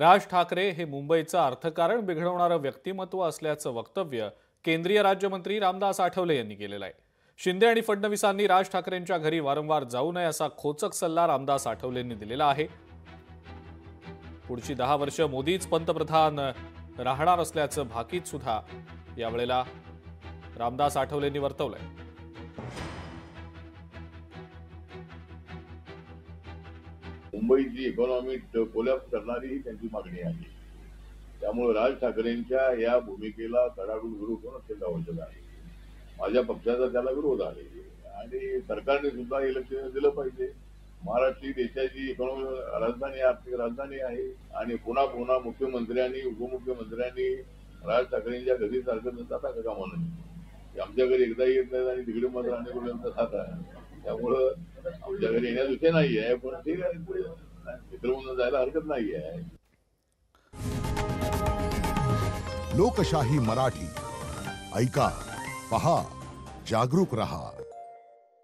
राज ठाकरे हे मुंबईचं अर्थकारण बिघडवणारं व्यक्तिमत्व असल्याचं वक्तव्य केंद्रीय राज्यमंत्री रामदास आठवले यांनी केलेलं आहे। शिंदे आणि फडणवीसांनी राज ठाकरेंच्या घरी वारंवार जाऊ नये असा खोचक सल्ला रामदास आठवलेंनी दिलेला आहे। पुढची 10 वर्ष मोदीच पंतप्रधान राहणार असल्याचं भाकीत सुद्धा यावेळेला रामदास आठवलेंनी वर्तवलंय। मुंबईची इकॉनॉमी कोलॅप्स करणारी ही त्यांची मागणी आहे। त्यामुळे राज ठाकरेंच्या या भूमिकेला कडाडून विरोध होणं अत्यंत आवश्यक आहे। माझ्या पक्षाचा त्याला विरोध आहे आणि सरकारने सुद्धा हे लक्ष दिलं पाहिजे। महाराष्ट्र ही देशाची इकॉनॉमी राजधानी, आर्थिक राजधानी आहे आणि पुन्हा पुन्हा मुख्यमंत्र्यांनी उपमुख्यमंत्र्यांनी राज ठाकरेंच्या घरी सारखं जाता का कामा नये। आमच्या घरी एकदा येत नाही आणि तिकडे मात्र अनेक खात आहे। त्यामुळं आमच्या घरी येण्यास विषय नाही आहे, पण ठीक आहे, मित्र म्हणून जायला हरकत नाही आहे। लोकशाही मराठी ऐका, पहा, जागरूक रहा।